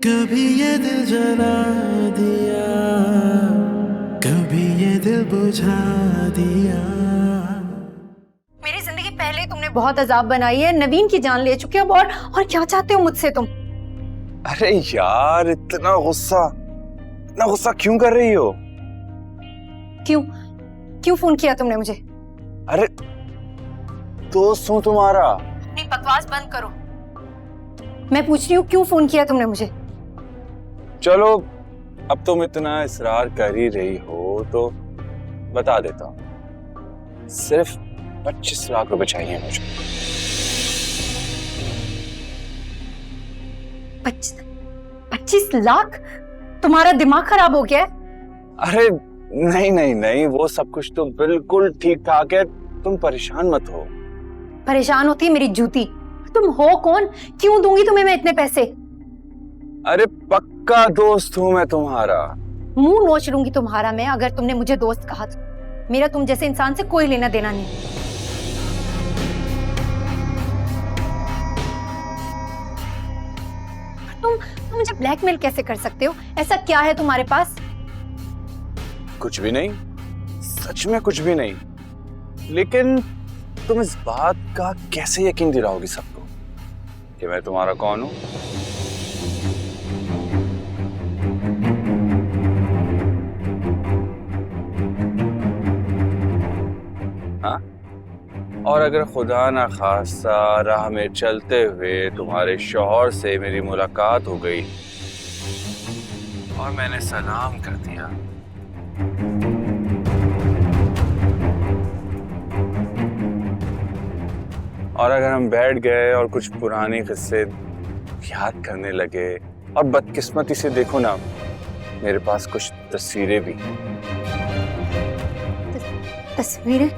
कभी ये दिल जला दिया, कभी ये दिल बुझा दिया। मेरी जिंदगी पहले ही तुमने बहुत अजाब बनाई है, नवीन की जान ले चुके हो और क्या चाहते हो मुझसे तुम? अरे यार इतना गुस्सा क्यों कर रही हो? क्यों क्यों फोन किया तुमने मुझे? अरे दोस्त हूँ तुम्हारा। अपनी बकवास बंद करो। मैं पूछ रही हूँ क्यों फोन किया तुमने मुझे? चलो अब तुम इतना इसरार कर ही रही हो तो बता देता हूँ। सिर्फ 25 लाख रुपए चाहिए मुझे। 25 लाख? तुम्हारा दिमाग खराब हो गया है? अरे नहीं, वो सब कुछ तो बिल्कुल ठीक ठाक है। तुम परेशान मत हो। परेशान होती है मेरी जूती। तुम हो कौन? क्यों दूंगी तुम्हें मैं इतने पैसे? अरे पक्का दोस्त हूँ मैं तुम्हारा। मुंह नोच लूंगी तुम्हारा मैं अगर तुमने मुझे दोस्त कहा तो। मेरा तुम जैसे इंसान से कोई लेना देना नहीं। तुम मुझे ब्लैकमेल कैसे कर सकते हो? ऐसा क्या है तुम्हारे पास? कुछ भी नहीं, सच में कुछ भी नहीं। लेकिन तुम इस बात का कैसे यकीन दिलाओगी सबको कि मैं तुम्हारा कौन हूं? हाँ? और अगर खुदा ना खास्ता राह में चलते हुए तुम्हारे शौहर से मेरी मुलाकात हो गई और मैंने सलाम कर दिया, और अगर हम बैठ गए और कुछ पुराने किस्से याद करने लगे, और बदकिस्मती से देखो ना मेरे पास कुछ तस्वीरें भी। तस्वीरें?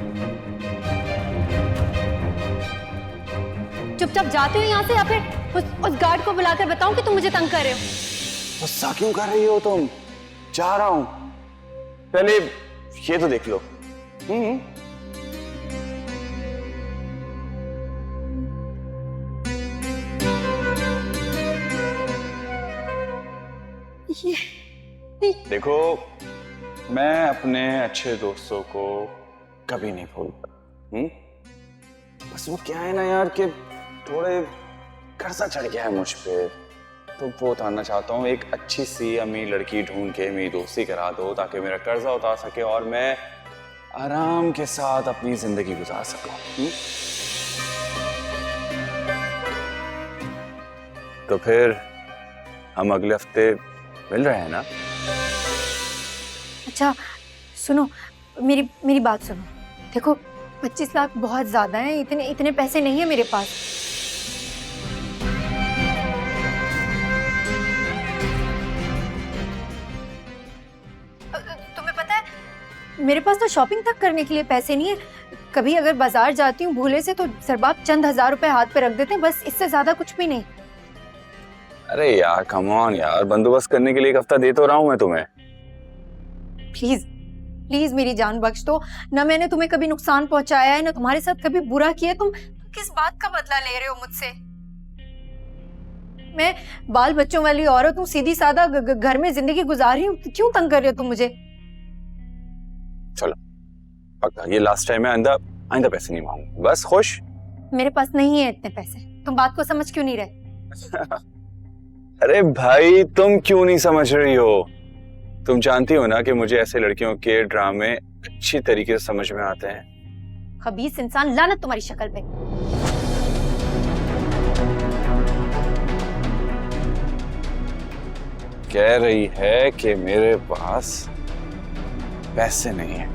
चुपचाप जाते हो यहाँ से या फिर उस गार्ड को बुलाकर बताऊं कि तुम मुझे तंग कर रहे हो? गुस्सा क्यों कर रही हो तुम? जा रहा हूं, पहले ये तो देख लो। देखो मैं अपने अच्छे दोस्तों को कभी नहीं भूलता। बस वो क्या है ना यार कि थोड़े कर्जा चढ़ गया है मुझ पे, तो वो उतारना चाहता हूँ। एक अच्छी सी अमीर लड़की ढूंढ के मेरी दोस्ती करा दो ताकि मेरा कर्जा उतार सके और मैं आराम के साथ अपनी जिंदगी गुजार सकूं। तो फिर हम अगले हफ्ते मिल रहे हैं ना? अच्छा सुनो, मेरी बात सुनो। देखो 25 लाख बहुत ज्यादा है, इतने पैसे नहीं है मेरे पास। तुम्हें पता है मेरे पास तो शॉपिंग तक करने के लिए पैसे नहीं है। कभी अगर बाजार जाती हूँ भूले से तो सरबाब चंद हजार रुपए हाथ पे रख देते हैं, बस इससे ज्यादा कुछ भी नहीं। अरे यार कम ऑन यार, बंदोबस्त करने के लिए एक हफ्ता दे तो रहा हूं मैं तुम्हें। प्लीज प्लीज मेरी जान बख्श दो ना। मैंने तुम्हें कभी नुकसान पहुंचाया है ना तुम्हारे साथ कभी बुरा किया। तुम किस बात का बदला ले रहे हो मुझसे? मैं बाल बच्चों वाली औरत हूँ, सीधी सादा घर में जिंदगी गुजार रही हूँ, क्यों तंग कर रहे हो तुम मुझे? चलो पक्का ये लास्ट टाइम है, आइंदा पैसे नहीं मांगूंगा, बस खुश? मेरे पास नहीं है इतने पैसे। तुम बात को समझ क्यों नहीं रहे? अरे भाई तुम क्यों नहीं समझ रही हो? तुम जानती हो ना कि मुझे ऐसे लड़कियों के ड्रामे अच्छी तरीके से समझ में आते हैं। खबीस इंसान, लानत तुम्हारी शक्ल पे। कह रही है कि मेरे पास पैसे नहीं है।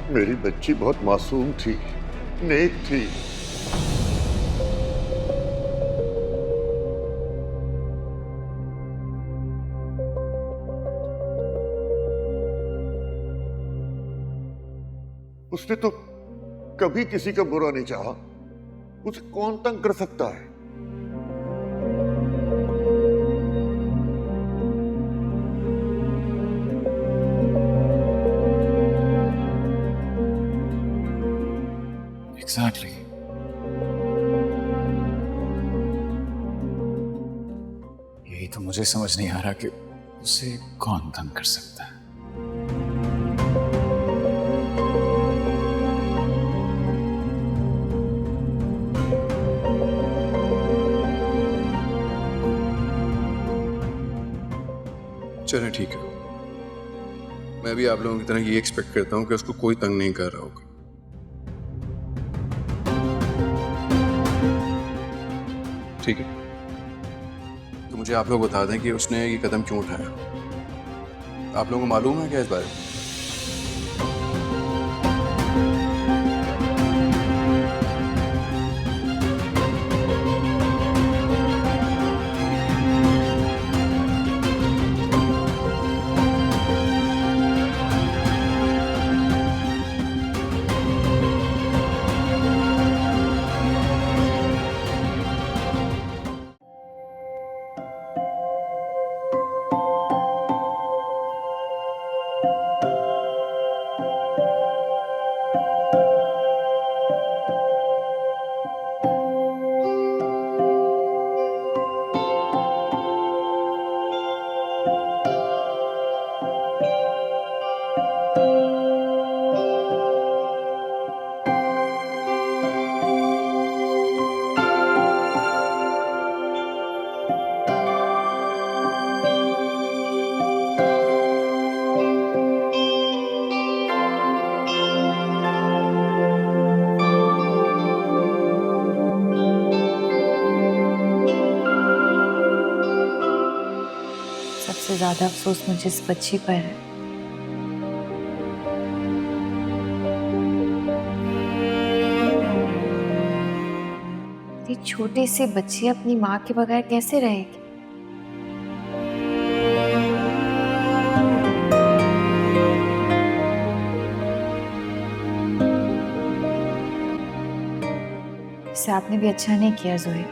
मेरी बच्ची बहुत मासूम थी, नेक थी। उसने तो कभी किसी का बुरा नहीं चाहा। उसे कौन तंग कर सकता है? एग्जैक्टली। यही तो मुझे समझ नहीं आ रहा कि उसे कौन तंग कर सकता है। चलो ठीक है, मैं भी आप लोगों की तरह ये एक्सपेक्ट करता हूँ कि उसको कोई तंग नहीं कर रहा होगा। ठीक है, तो मुझे आप लोग बता दें कि उसने ये कदम क्यों उठाया। आप लोगों को मालूम है क्या इस बारे में? सबसे ज्यादा अफसोस मुझे इस बच्ची पर है। ये छोटी सी बच्ची अपनी माँ के बगैर कैसे रहेगी? इसे आपने भी अच्छा नहीं किया जोए।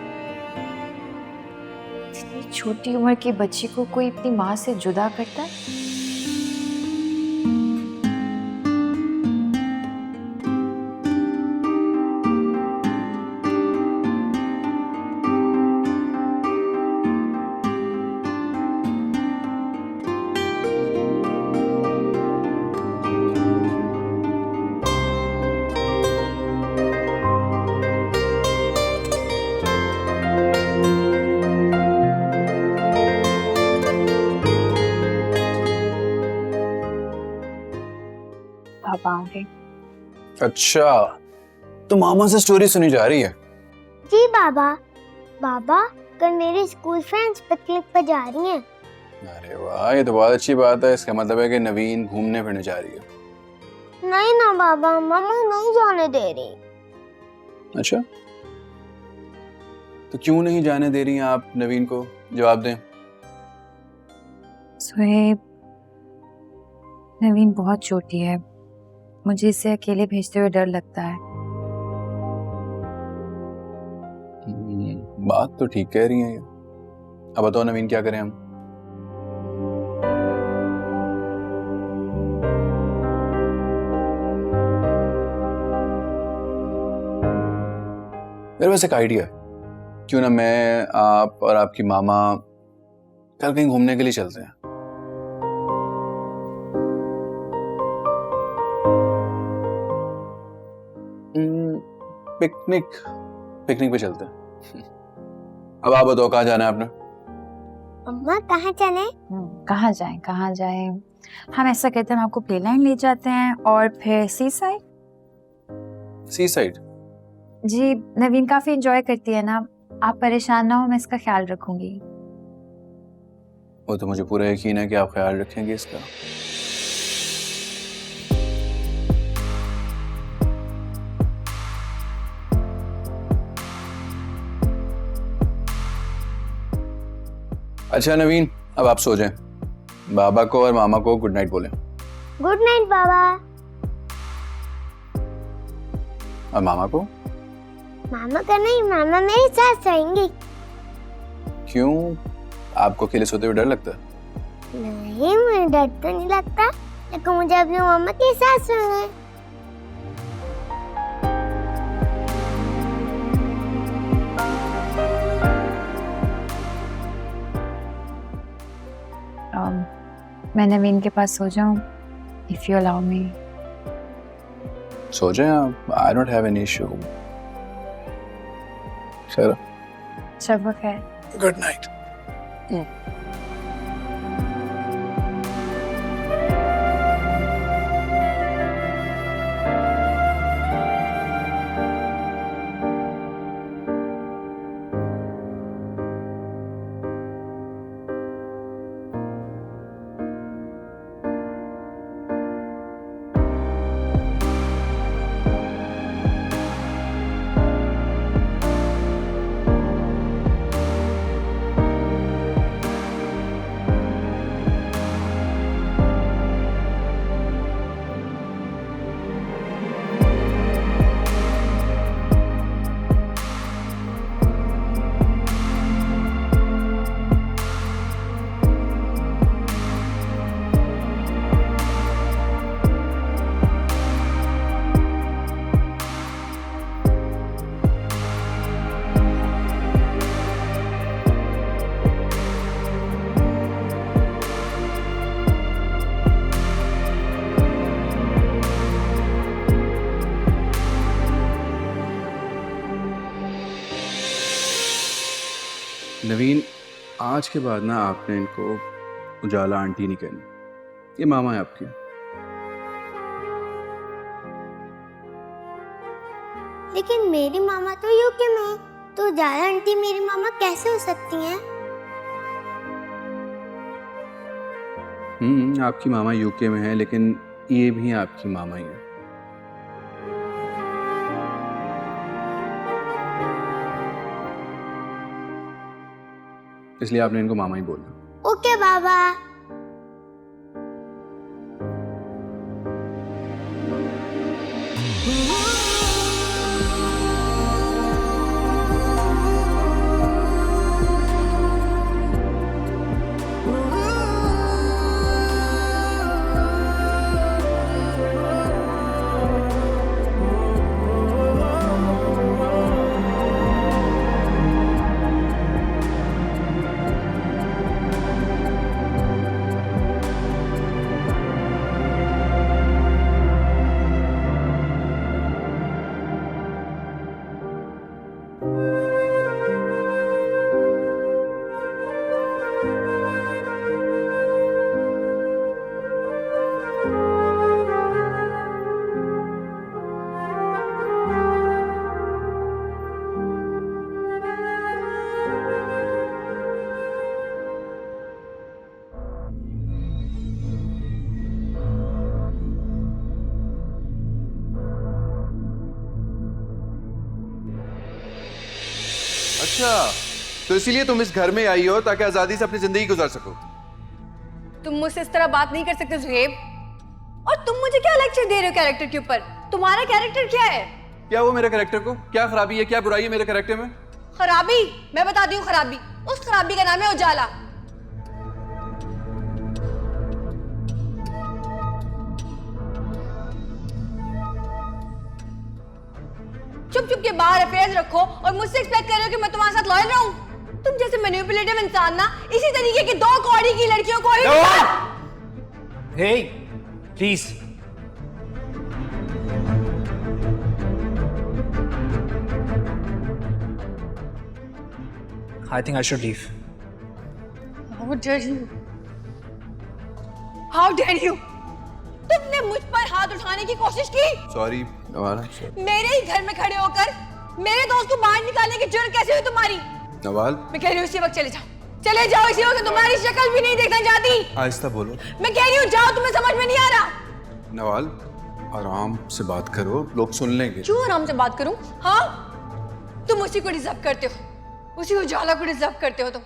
इतनी छोटी उम्र की बच्ची को कोई अपनी माँ से जुदा करता है? पापा आ गए। अच्छा, तो मामा से स्टोरी सुनी जा रही है? जी बाबा। बाबा कल मेरी स्कूल फ्रेंड्स पिकनिक पर जा रही हैं। अरे वाह, ये तो बहुत अच्छी बात है। इसका मतलब है कि नवीन घूमने फिरने जा रही है। नहीं ना बाबा, मम्मा नहीं जाने दे रही। अच्छा, तो क्यों नहीं जाने दे रही हैं आप नवीन को? जवाब दें। सुहेब, नवीन बहुत छोटी है, मुझे इसे अकेले भेजते हुए डर लगता है। बात तो ठीक कह रही हैं। अब बताओ नवीन, क्या करें हम? मेरे पास एक आइडिया है। क्यों ना मैं, आप और आपकी मामा कल कहीं घूमने के लिए चलते हैं। पिकनिक पे चलते हैं। अब आप बताओ, कहाँ जाना है आपने? अम्मा कहाँ चले? कहाँ जाएं, कहाँ जाएं? हम ऐसा कहते हैं, हम आपको प्लेलाइन ले जाते हैं और फिर सी साइड। सी साइड? जी, नवीन काफी एंजॉय करती है ना, आप परेशान ना हो, मैं इसका ख्याल रखूंगी। वो तो मुझे पूरा यकीन है कि आप ख्याल रखेंगे इसका। अच्छा नवीन, अब आप सो जाएं। बाबा को और मामा को गुड नाइट बोलें। गुड नाइट बाबा। और मामा को? मामा का नहीं, मामा मेरे साथ रहेंगी। क्यों, आपको अकेले सोते हुए डर लगता है? नहीं, मुझे डर तो नहीं लगता, लेकिन मुझे अपने मामा के साथ सोना है। मैं नवीन के पास सो जाऊं इफ यू अलाउ मी। सो जाए आप, I don't have any issue. चलो, शब खैर। Good night. नवीन, आज के बाद ना आपने इनको उजाला आंटी नहीं कहनी, ये मामा है आपकी। लेकिन मेरी मामा तो यूके में है, तो उजाला आंटी मेरी मामा कैसे हो सकती हैं? आपकी मामा यूके में है, लेकिन ये भी आपकी मामा ही है। इसलिए आपने इनको मामा ही बोला। ओके बाबा। अच्छा, तो इसीलिए तुम इस घर में आई हो ताकि आजादी से अपनी जिंदगी गुजार सको। तुम मुझसे इस तरह बात नहीं कर सकते जुहेब। और तुम मुझे क्या लेक्चर दे रहे हो कैरेक्टर के ऊपर? तुम्हारा कैरेक्टर क्या है? क्या वो मेरे कैरेक्टर को क्या खराबी है, क्या बुराई है मेरे कैरेक्टर में? खराबी? मैं बताती हूँ खराबी। उस खराबी का नाम है उजाला। चुप चुप के बाहर अफेयर्स रखो और मुझसे एक्सपेक्ट कर रहे हो कि मैं तुम्हारे साथ लॉयल रहूं? तुम जैसे मैनिपुलेटिव इंसान ना इसी तरीके की 2 कौड़ी की लड़कियों को ही हे please, I think I should leave. How dare you? How dare you? तुमने मुझ पर हाथ उठाने की कोशिश की? सॉरी नवाला। मेरे ही घर में खड़े होकर मेरे दोस्त को बाहर निकालने की जुर्रत कैसे हुई तुम्हारी? नवाल, मैं कह रही हूँ इसी वक्त चले जाओ, चले जाओ इसी वक्त। तुम्हारी शक्ल भी नहीं देखना चाहती। आहिस्ता बोलो। मैं कह रही हूँ जाओ, तुम्हें समझ में नहीं आ रहा। नवाल, आराम से बात करो, लोग सुन लेंगे। क्यों आराम से बात करूं? हाँ, तुम उसी को डिजर्व करते हो, उसी उजाला को डिजर्व करते हो। तुम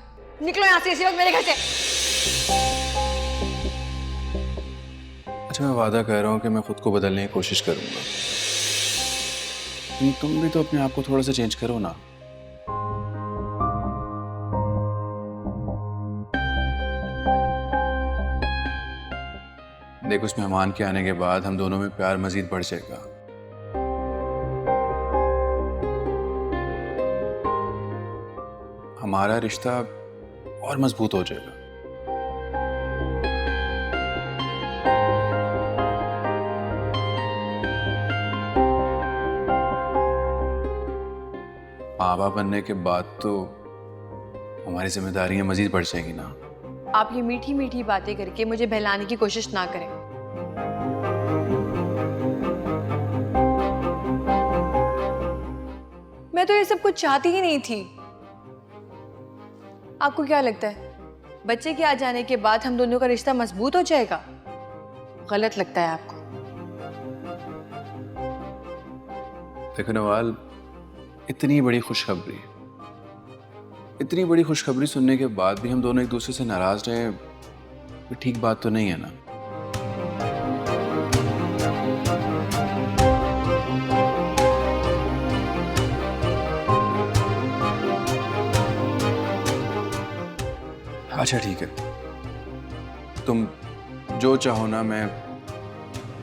निकलो यहाँ से इसी वक्त मेरे घर से। अच्छा, मैं वादा कर रहा हूँ कि मैं खुद को बदलने की कोशिश करूंगा। तुम भी तो अपने आप को थोड़ा सा चेंज करो ना। देखो, उस मेहमान के आने के बाद हम दोनों में प्यार मजीद बढ़ जाएगा। हमारा रिश्ता और मजबूत हो जाएगा। माँ बाप बनने के बाद तो हमारी जिम्मेदारियां मजीद बढ़ जाएंगी ना। आप ये मीठी मीठी बातें करके मुझे बहलाने की कोशिश ना करें। मैं तो ये सब कुछ चाहती ही नहीं थी। आपको क्या लगता है बच्चे के आ जाने के बाद हम दोनों का रिश्ता मजबूत हो जाएगा? गलत लगता है आपको। देखो नवाल, इतनी बड़ी खुशखबरी सुनने के बाद भी हम दोनों एक दूसरे से नाराज रहे, ये ठीक बात तो नहीं है ना। अच्छा ठीक है, तुम जो चाहो ना, मैं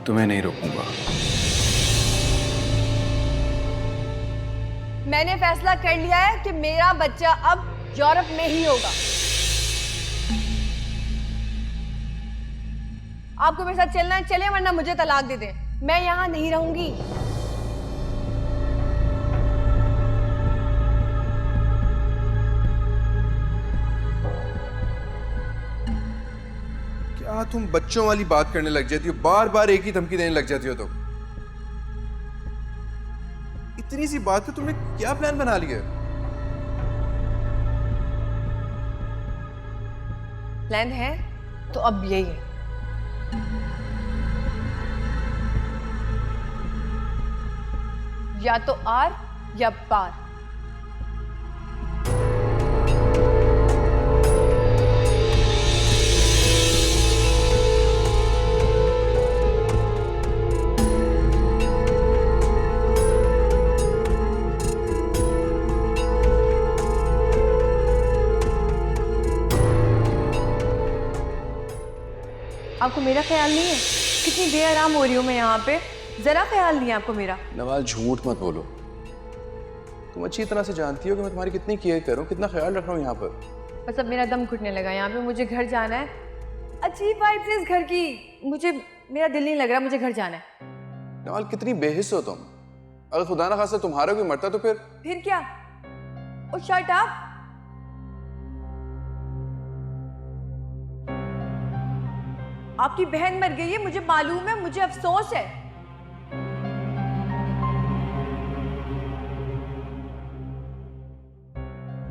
तुम्हें नहीं रोकूंगा। मैंने फैसला कर लिया है कि मेरा बच्चा अब यूरोप में ही होगा। आपको मेरे साथ चलना है चले, वरना मुझे तलाक दे दें। मैं यहां नहीं रहूंगी। क्या तुम बच्चों वाली बात करने लग जाती हो? बार बार एक ही धमकी देने लग जाती हो तुम। इतनी सी बात पे तुमने क्या प्लान बना लिया? प्लान है तो अब यही है। या तो आर या पार। आपको मेरा ख्याल नहीं है? कितनी बेआराम हो रही हूँ मैं यहाँ पे, जरा ख्याल नहीं है आपको मेरा? नवाल झूठ मत बोलो। तुम अच्छी तरह से जानती हो कि मैं तुम्हारी कितनी केयर कर रहा हूँ, कितना ख्याल रख रहा हूँ यहाँ पर। बस अब मेरा दम घुटने लगा यहाँ पे। मुझे घर जाना है। अजीब वाइब्स इस घर की। मेरा दिल नहीं लग रहा, मुझे घर जाना है। नवाल कितनी बेहिस हो तुम। अगर खुदा ना खास्ता तुम्हारा कोई मरता तो फिर क्या? ओ शट अप। आपकी बहन मर गई है, मुझे मालूम है, मुझे अफसोस है।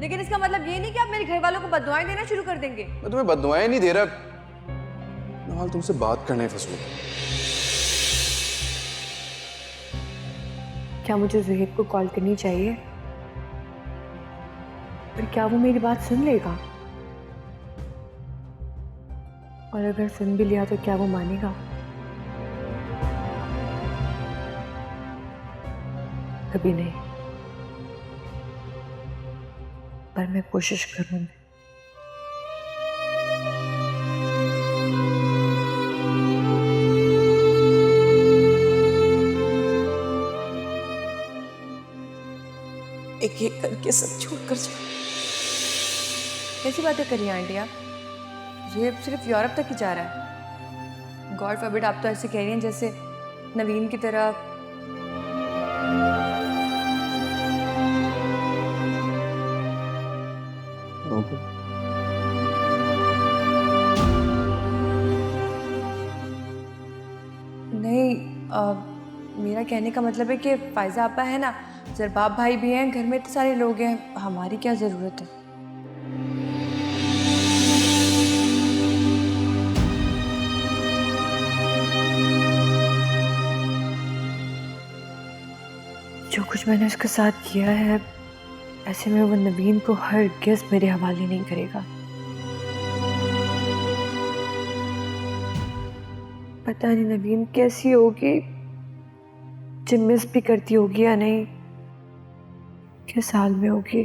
लेकिन इसका मतलब ये नहीं कि आप मेरे घर वालों को बददुआएं देना शुरू कर देंगे। मैं तुम्हें बददुआएं नहीं दे रहा नवाल, तुमसे बात करने फंसू। क्या मुझे ज़ुहैब को कॉल करनी चाहिए? पर क्या वो मेरी बात सुन लेगा? और अगर सुन भी लिया तो क्या वो मानेगा? कभी नहीं, पर मैं कोशिश करूंगी। एक एक करके सब छोड़कर जाए। कैसी बातें करी आंटी आप? ज़ुहैब सिर्फ यूरोप तक ही जा रहा है। गॉड फॉरबिड, आप तो ऐसे कह रही हैं जैसे नवीन की तरह। नहीं, मेरा कहने का मतलब है कि फायजा आपा है ना, जरबाब भाई भी हैं, घर में इतने सारे लोग हैं, हमारी क्या ज़रूरत है? जो कुछ मैंने उसके साथ किया है, ऐसे में वो नवीन को हरगिज़ मेरे हवाले नहीं करेगा। पता नहीं नवीन कैसी होगी, जिम मिस भी करती होगी या नहीं, किस हाल में होगी।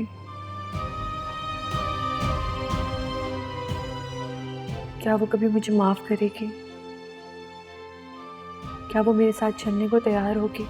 क्या वो कभी मुझे माफ करेगी? क्या वो मेरे साथ चलने को तैयार होगी?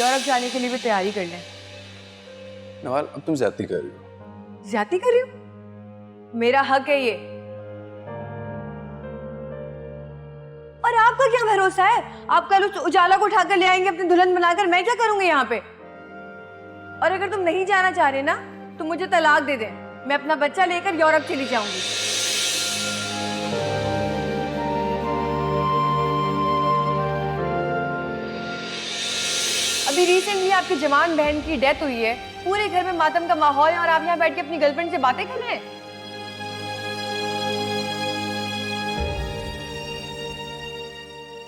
यूरोप जाने के लिए भी तैयारी कर लें। नवाल, अब तुम ज्यादती कर रही हो। ज्यादती कर रही हूँ? मेरा हक है ये। और आपका क्या भरोसा है? आप कल उस उजाला को उठाकर ले आएंगे अपनी दुल्हन बनाकर, मैं क्या करूंगी यहाँ पे? और अगर तुम नहीं जाना चाह रहे ना तो मुझे तलाक दे दें, मैं अपना बच्चा लेकर यूरोप चली जाऊंगी। अभी रिसेंटली आपकी जवान बहन की डेथ हुई है, पूरे घर में मातम का माहौल है और आप यहाँ बैठ के अपनी गर्लफ्रेंड से बातें कर रहे हैं।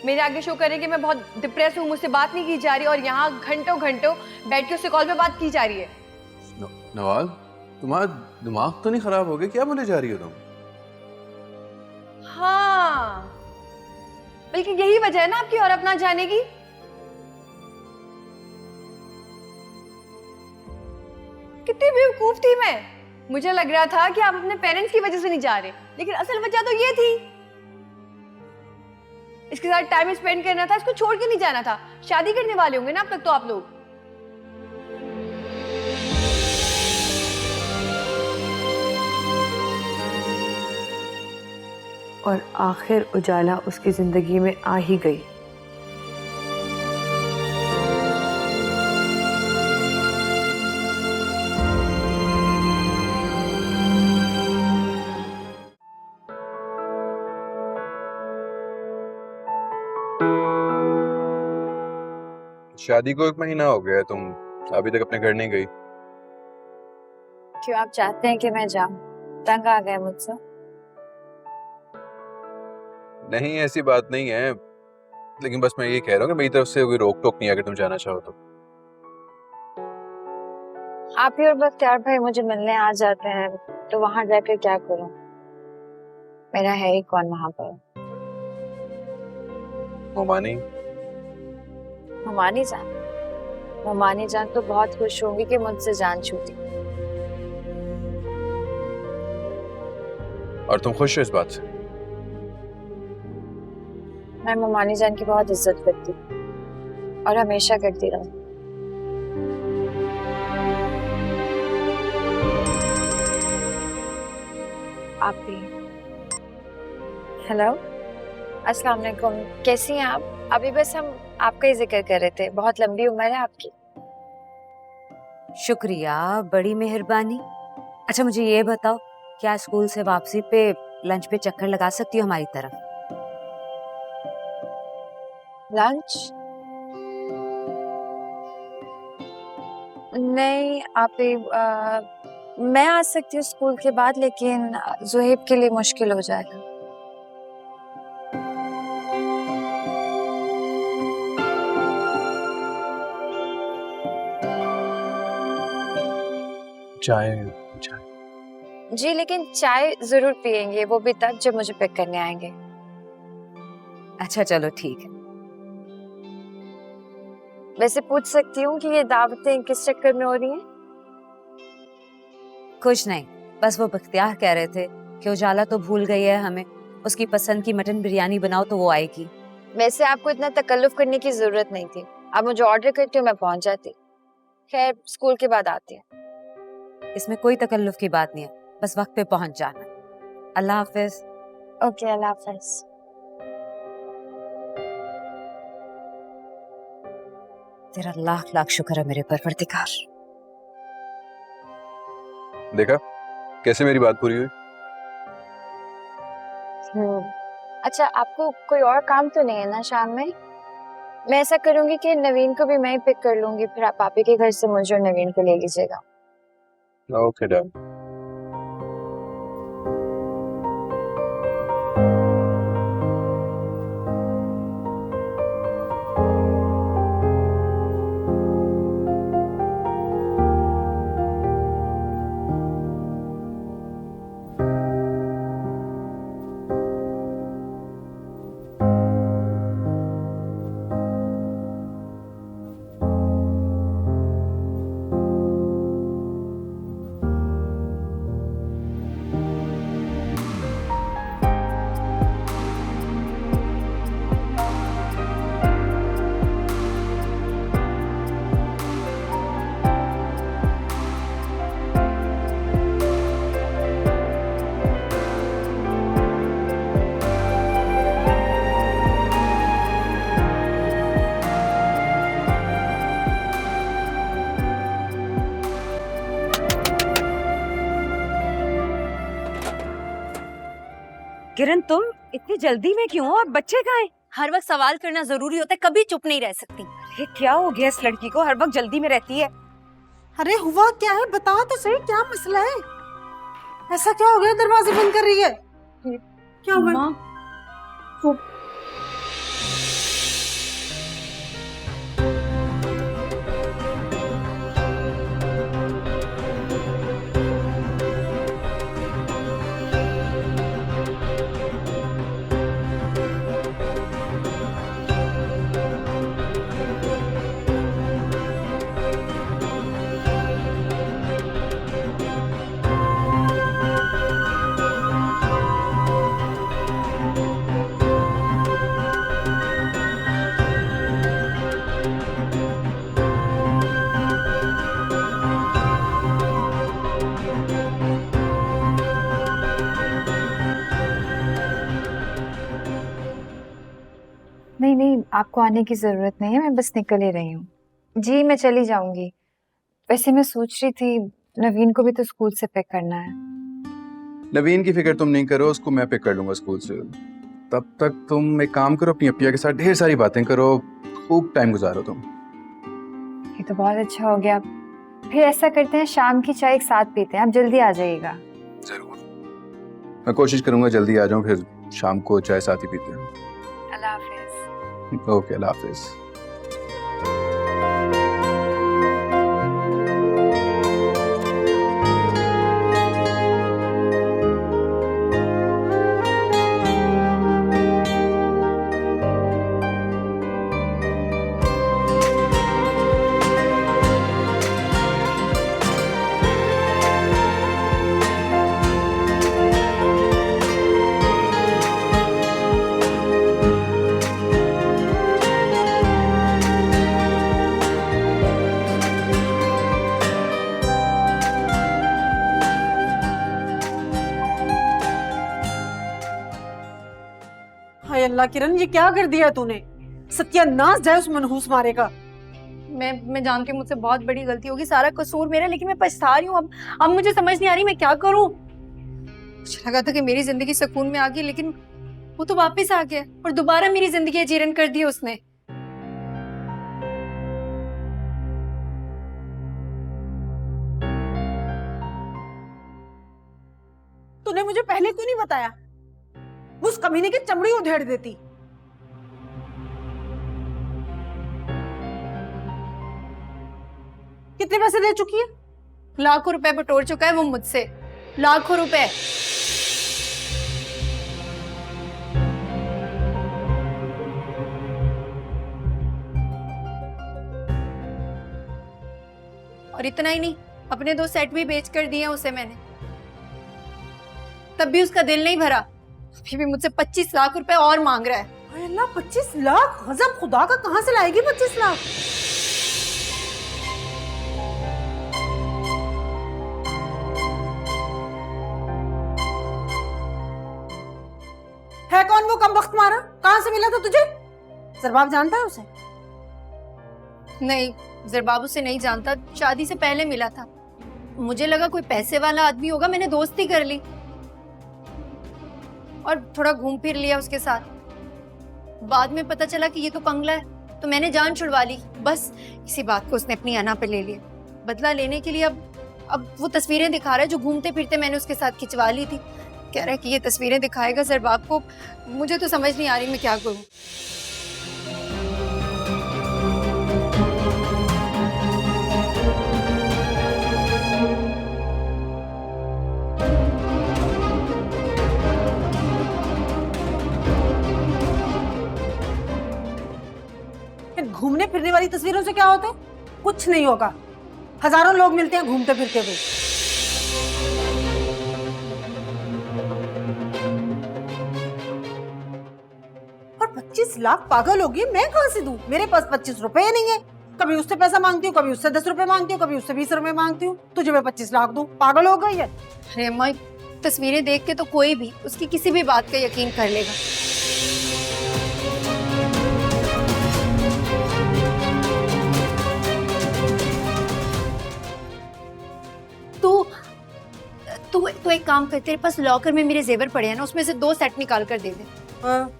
मेरे आगे शो करें कि मैं बहुत डिप्रेस हूँ, मुझसे बात नहीं की जा रही, और यहाँ घंटों घंटों बैठ के उससे कॉल पे बात की जा रही है। नवाल, तुम्हारा दिमाग तो नहीं खराब हो गया? क्या बोले जा रही हो तुम? हाँ, बल्कि यही वजह है ना आपकी और अपना जाने की। कितनी बेवकूफ थी मैं। मुझे लग रहा था कि आप अपने पेरेंट्स की वजह से नहीं जा रहे, लेकिन असल वजह तो ये थी। इसके साथ टाइम स्पेंड करना था, इसको छोड़ के नहीं जाना था। शादी करने वाले होंगे ना अब तक तो आप लोग। और आखिर उजाला उसकी जिंदगी में आ ही गई। शादी को 1 महीना हो गया है, तुम अभी तक अपने घर नहीं गई। क्यों आप चाहते हैं कि मैं जाऊं? तंग आ गए मुझसे? नहीं, ऐसी बात नहीं है, लेकिन बस मैं ये कह रहा हूँ कि मेरी तरफ से कोई रोक टोक नहीं है अगर तुम जाना चाहो तो। आप ही और बख्तियार भाई मुझे मिलने आ जाते हैं तो वहां जाकर क्या करूं? मेरा है ही कौन वहां पर? मोमानी। मोमानी जान? मोमानी जान तो बहुत खुश होंगी कि मुझसे जान छूटी। और तुम खुश हो इस बात से? मैं मोमानी जान की बहुत इज्जत करती हूँ और हमेशा करती रहूं। आप भी। हेलो, अस्सलाम वालेकुम, कैसी हैं आप? अभी बस हम आपका ही जिक्र कर रहे थे, बहुत लंबी उम्र है आपकी। शुक्रिया, बड़ी मेहरबानी। अच्छा मुझे ये बताओ, क्या स्कूल से वापसी पे लंच पे चक्कर लगा सकती हो हमारी तरफ? लंच? नहीं आप ही, मैं आ सकती हूँ स्कूल के बाद, लेकिन जुहेब के लिए मुश्किल हो जाएगा। चाय। जी, लेकिन चाय जरूर पियेंगे, वो भी तब जब मुझे पिक करने आएंगे। अच्छा चलो ठीक है। वैसे पूछ सकती हूँ कि ये दावतें किस चक्कर में हो रही हैं? कुछ नहीं, बस वो बख्तियार कह रहे थे कि उजाला तो भूल गई है हमें, उसकी पसंद की मटन बिरयानी बनाओ तो वो आएगी। वैसे आपको इतना तकल्लुफ करने की जरूरत नहीं थी, आप मुझे ऑर्डर करती हो, मैं पहुंच जाती। खैर स्कूल के बाद आती है। इसमें कोई तकल्लुफ की बात नहीं है, बस वक्त पे पहुंच जाना। अल्लाह हाफिज। ओके, अल्लाह हाफिज। तेरा लाख लाख शुक्र है मेरे परवरदिगार। देखा कैसे मेरी बात पूरी हुई? अच्छा, आपको कोई और काम तो नहीं है ना शाम में? मैं ऐसा करूंगी कि नवीन को भी मैं ही पिक कर लूंगी, फिर आप पापी के घर से मुझे और नवीन को ले लीजिएगा। Okay done. किरण तुम इतनी जल्दी में क्यों हो? और बच्चे कहाँ हैं? हर वक्त सवाल करना जरूरी होता है, कभी चुप नहीं रह सकती। अरे क्या हो गया इस लड़की को, हर वक्त जल्दी में रहती है। अरे हुआ क्या है, बताओ तो सही, क्या मसला है? ऐसा क्या हो गया, दरवाजे बंद कर रही है? क्या हुआ? नहीं नहीं, आपको आने की जरूरत नहीं है, मैं बस निकल ही रही हूँ। जी मैं चली जाऊंगी। वैसे मैं सोच रही थी नवीन को भी तो स्कूल से पिक करना है। नवीन की फिक्र तुम नहीं करो, उसको मैं पिक कर लूंगा स्कूल से। तब तक तुम एक काम करो, अपनी अप्पिया के साथ ढेर सारी बातें करो, खूब टाइम गुजारो तुम। ये तो बहुत अच्छा हो गया। फिर ऐसा करते हैं, शाम की चाय एक साथ पीते हैं, आप जल्दी आ जाइएगा। जरूर, मैं कोशिश करूंगा जल्दी आ जाऊं, फिर शाम को चाय साथ ही पीते हैं। अल्लाह हाफिज। ओके, अल्लाह हाफिज। हाय अल्लाह किरण, ये क्या कर दिया तूने? सत्यानाश जाए उस मनहूस मारे का। मैं जानती हूँ मुझसे बहुत बड़ी गलती होगी, सारा कसूर मेरा, लेकिन मैं पछता रही हूँ। अब मुझे समझ नहीं आ रही मैं क्या करूँ। मुझे लगा था कि मेरी जिंदगी सुकून में आ गई, लेकिन वो तो वापस आ गया और दोबारा मेरी जिंदगी जीरन कर दी उसने। तूने मुझे पहले क्यों नहीं बताया? उस कमीने की चमड़ी उधेड़ देती। कितने पैसे दे चुकी है? लाखों रुपए बटोर चुका है वो मुझसे, लाखों रुपए। और इतना ही नहीं, अपने 2 सेट भी बेच कर दिए उसे मैंने, तब भी उसका दिल नहीं भरा। अभी भी मुझसे 25 लाख रुपए और मांग रहा है। हाय अल्लाह, 25 लाख? गजब, खुदा का, कहां से लाएगी 25 लाख? है कौन वो कम वक्त मारा? कहां से मिला था तुझे? सरबाब जानता है उसे? नहीं, जरबाब उसे नहीं जानता, शादी से पहले मिला था। मुझे लगा कोई पैसे वाला आदमी होगा, मैंने दोस्ती कर ली और थोड़ा घूम फिर लिया उसके साथ। बाद में पता चला कि ये तो कंगला है, तो मैंने जान छुड़वा ली। बस इसी बात को उसने अपनी अना पे ले लिया। बदला लेने के लिए अब वो तस्वीरें दिखा रहा है जो घूमते फिरते मैंने उसके साथ खिंचवा ली थी। कह रहा है कि ये तस्वीरें दिखाएगा जरबाब को। मुझे तो समझ नहीं आ रही मैं क्या करूं। घूमने फिरने वाली तस्वीरों से क्या होता है? कुछ नहीं होगा। हजारों लोग मिलते हैं घूमते फिरते हुए। और 25 लाख पागल होगी, मैं कहां से दूं? मेरे पास 25 रुपए नहीं है। कभी उससे पैसा मांगती हूँ, कभी उससे 10 रुपए मांगती हूँ, कभी उससे 20 रुपए मांगती हूँ। तुझे मैं 25 लाख दूं? पागल हो गई है? अरे अम्मा, तस्वीरें देख के तो कोई भी उसकी किसी भी बात का यकीन कर लेगा। तू एक काम कर, तेरे पास लॉकर में मेरे जेवर पड़े हैं ना, उसमें से 2 सेट निकाल कर दे दे।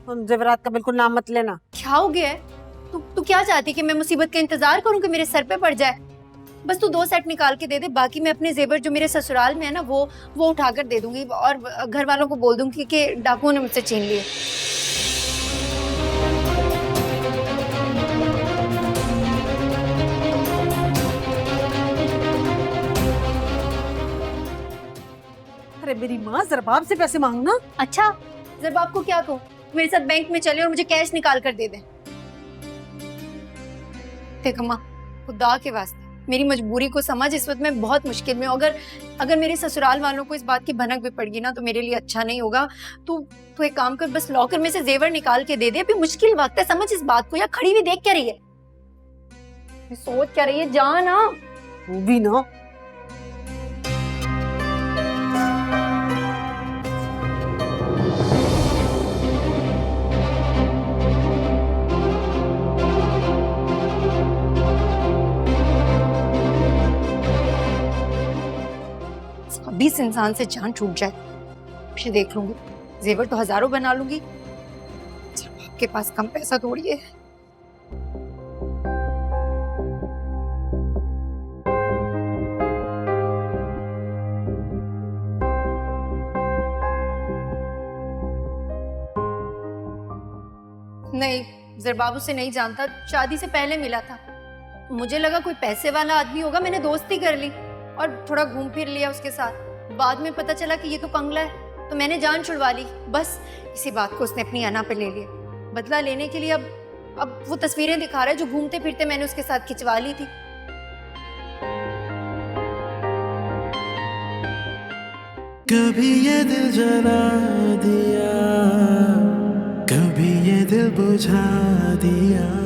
उन जेवरात का बिल्कुल नाम मत लेना। क्या हो गया है? तू क्या चाहती कि मैं मुसीबत का इंतजार करूं कि मेरे सर पे पड़ जाए? बस तू 2 सेट निकाल के दे दे, बाकी मैं अपने जेवर जो मेरे ससुराल में है ना वो उठा कर दे दूंगी और घर वालों को बोल दूंगी कि डाकुओं ने मुझसे छीन लिए। अरे मेरी माँ, ज़रबाब से पैसे मांगना। अच्छा, ज़रबाब को क्या कहूँ? मेरे साथ बैंक में चले और मुझे कैश निकाल कर दे दे। देख अम्मा, खुदा के वास्ते मेरी मजबूरी को समझ, इस वक्त मैं बहुत मुश्किल में हूँ। अगर मेरे ससुराल वालों को इस बात की भनक भी पड़ गई ना तो मेरे लिए अच्छा नहीं होगा। तू एक काम कर, बस लॉकर में से जेवर निकाल के दे दे। अभी मुश्किल वक्त है, समझ इस बात को। या खड़ी हुई देख क्या रही है? सोच क्या रही है? जा ना। तू भी ना। अभी इस इंसान से जान छूट जाए फिर देख लूंगी। जेवर तो हजारों बना लूंगी, आपके पास कम पैसा थोड़ी है। नहीं, ज़रबाब उसे नहीं जानता, शादी से पहले मिला था। मुझे लगा कोई पैसे वाला आदमी होगा, मैंने दोस्ती कर ली और थोड़ा घूम फिर लिया उसके साथ। बाद में पता चला कि ये तो कंगला है, तो मैंने जान छुड़वा ली। बस इसी बात को उसने अपनी अना पे ले लिया। बदला लेने के लिए अब वो तस्वीरें दिखा रहा है जो घूमते फिरते मैंने उसके साथ खिंचवा ली थी। कभी ये दिल जला दिया, कभी ये दिल बुझा दिया।